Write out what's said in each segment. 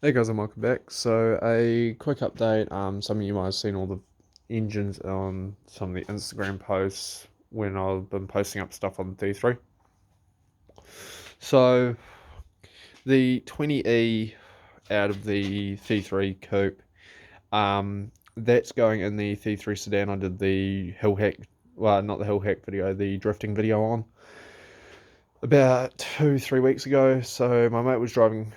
Hey guys, and welcome back. So a quick update. Some of you might have seen all the engines on some of the Instagram posts when I've been posting up stuff on the T3. So the 20E out of the T3 coupe, that's going in the T3 sedan. I did the hill hack, well, not the hill hack video, the drifting video on about 2, 3 weeks ago. So my mate was driving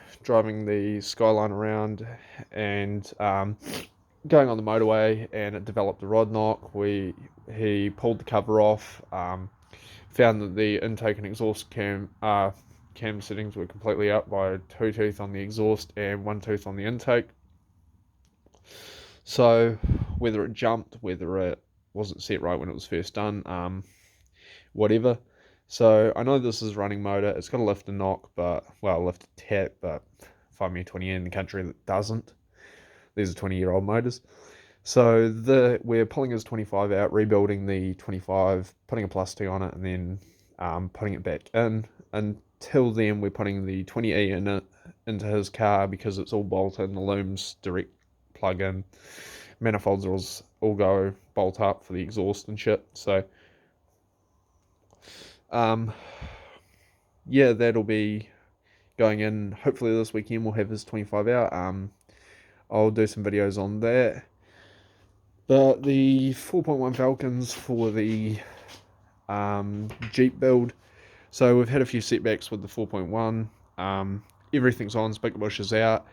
the Skyline around and going on the motorway, and it developed a rod knock. He pulled the cover off, found that the intake and exhaust cam settings were completely up by two teeth on the exhaust and one tooth on the intake. So whether it jumped, whether it wasn't set right when it was first done, whatever. So I know this is running motor. It's got a lift and knock, but well, lift and tap, but 5 20 in the country that doesn't. These are 20-year-old motors. So we're pulling his 25 out, rebuilding the 25, putting a plus T on it, and then putting it back in. Until then, we're putting the 20E into his car because it's all bolted and the looms direct plug in. Manifolds all go bolt up for the exhaust and shit. So, um, yeah, that'll be going in. Hopefully this weekend we'll have his 25 out. I'll do some videos on that. But the 4.1 Falcons for the Jeep build. So we've had a few setbacks with the 4.1. Everything's on, spigot bushes out.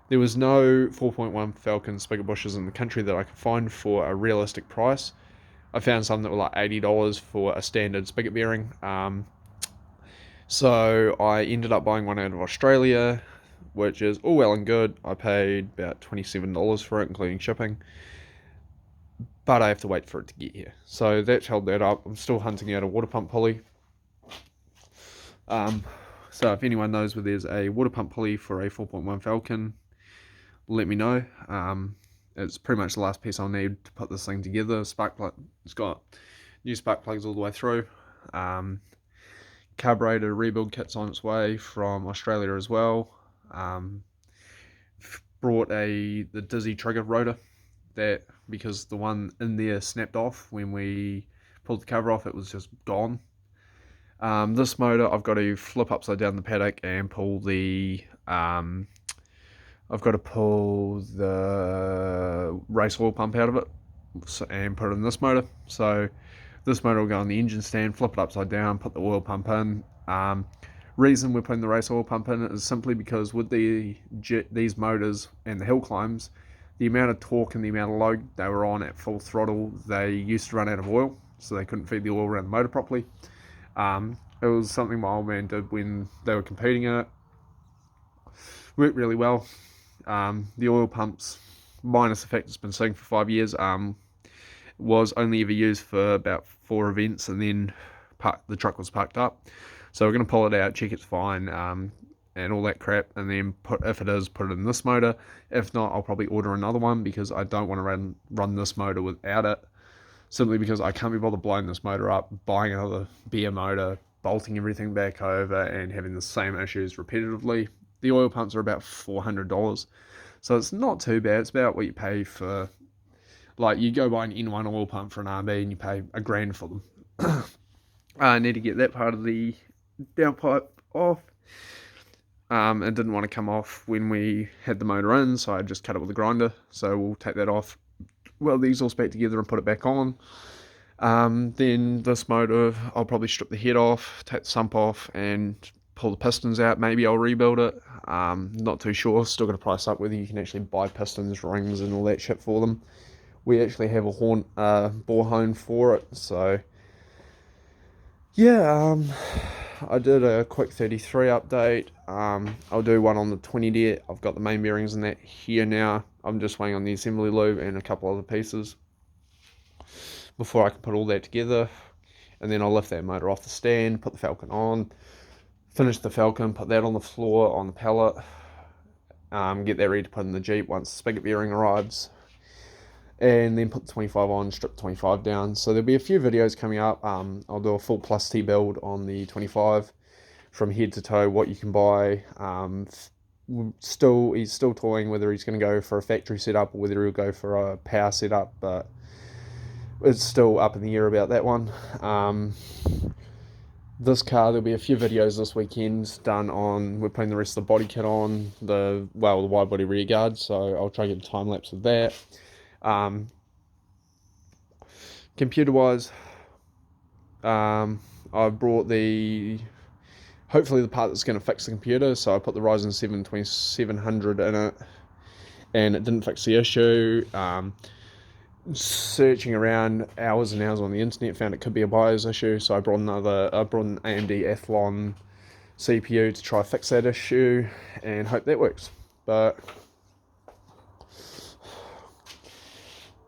There was no 4.1 Falcon spigot bushes in the country that I could find for a realistic price. I found some that were like $80 for a standard spigot bearing. So I ended up buying one out of Australia, which is all well and good. I paid about $27 for it, including shipping. But I have to wait for it to get here. So that's held that up. I'm still hunting out a water pump pulley. Um, so if anyone knows where there's a water pump pulley for a 4.1 Falcon, let me know. It's pretty much the last piece I'll need to put this thing together. Spark plug, it's got new spark plugs all the way through. Carburetor rebuild kit's on its way from Australia as well. Brought the Dizzy trigger rotor, that because the one in there snapped off when we pulled the cover off. It was just gone. This motor, I've got to flip upside down the paddock and pull the I've got to pull the race oil pump out of it and put it in this motor. So this motor will go on the engine stand, flip it upside down, put the oil pump in. Reason we're putting the race oil pump in is simply because with these motors and the hill climbs, the amount of torque and the amount of load they were on at full throttle, they used to run out of oil, so they couldn't feed the oil around the motor properly. It was something my old man did when they were competing in it. Worked really well. The oil pumps, minus the fact it's been sitting for 5 years, was only ever used for about 4 events, and then the truck was parked up. So we're going to pull it out, check it's fine, and all that crap, and then if it is, put it in this motor. If not, I'll probably order another one because I don't want to run this motor without it. Simply because I can't be bothered blowing this motor up, buying another beer motor, bolting everything back over, and having the same issues repetitively. The oil pumps are about $400, so it's not too bad. It's about what you pay for, like, you go buy an N1 oil pump for an RB and you pay $1,000 for them. I need to get that part of the downpipe off. It didn't want to come off when we had the motor in, so I just cut it with a grinder. So we'll take that off, weld the exhaust back together and put it back on. Then this motor, I'll probably strip the head off, take the sump off, and pull the pistons out. Maybe I'll rebuild it. Not too sure. Still got to price up whether you can actually buy pistons, rings, and all that shit for them. We actually have a bore hone for it, so yeah. I did a quick 33 update. I'll do one on the 20 there. I've got the main bearings in that here now. I'm just waiting on the assembly lube and a couple other pieces before I can put all that together. And then I'll lift that motor off the stand, put the Falcon on, finish the Falcon, put that on the floor on the pallet, get that ready to put in the Jeep once the spigot bearing arrives, and then put the 25 on, strip the 25 down. So there'll be a few videos coming up. I'll do a full plus T build on the 25 from head to toe, what you can buy, he's still toying whether he's going to go for a factory setup or whether he'll go for a power setup, but it's still up in the air about that one. This car, there'll be a few videos this weekend done on, we're putting the rest of the body kit on, the wide body rear guard, so I'll try to get a time lapse of that. Computer wise, I brought hopefully the part that's going to fix the computer, so I put the Ryzen 7 2700 in it, and it didn't fix the issue. Searching around hours and hours on the internet, found it could be a BIOS issue, so I brought an AMD Athlon CPU to try fix that issue and hope that works. But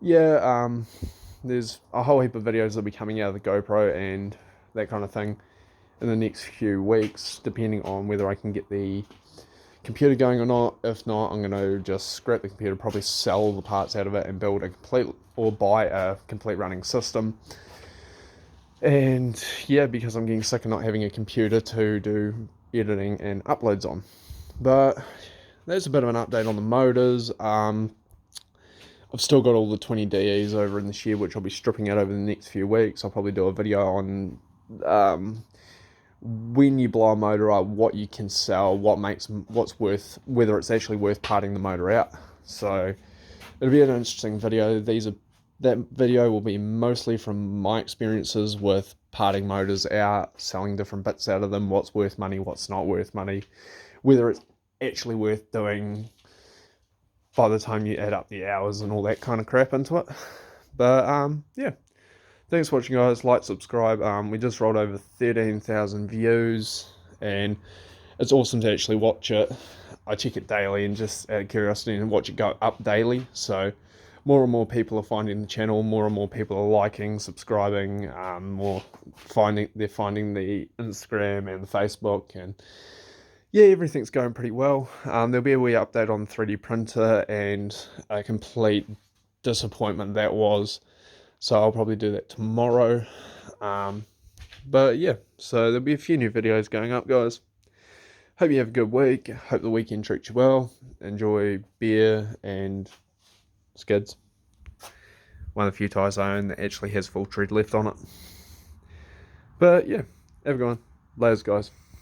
yeah, there's a whole heap of videos that'll be coming out of the GoPro and that kind of thing in the next few weeks, depending on whether I can get the computer going or not. If not, I'm going to just scrap the computer, probably sell the parts out of it and buy a complete running system. And yeah, because I'm getting sick of not having a computer to do editing and uploads on. But that's a bit of an update on the motors. I've still got all the 20DEs over in the shed, which I'll be stripping out over the next few weeks. I'll probably do a video on when you blow a motor up, what you can sell, whether it's actually worth parting the motor out. So it'll be an interesting video. That video will be mostly from my experiences with parting motors out, selling different bits out of them, what's worth money, what's not worth money, whether it's actually worth doing by the time you add up the hours and all that kind of crap into it. But yeah, thanks for watching, guys. Like, subscribe. We just rolled over 13,000 views, and it's awesome to actually watch it. I check it daily and just out of curiosity and watch it go up daily. So more and more people are finding the channel, more and more people are liking, subscribing, they're finding the Instagram and the Facebook, and yeah, everything's going pretty well. There'll be a wee update on 3D printer and a complete disappointment that was. So I'll probably do that tomorrow. But yeah, so there'll be a few new videos going up, guys. Hope you have a good week. Hope the weekend treats you well. Enjoy beer and skids. One of the few tyres I own that actually has full tread left on it. But yeah, have a good one. Laters, guys.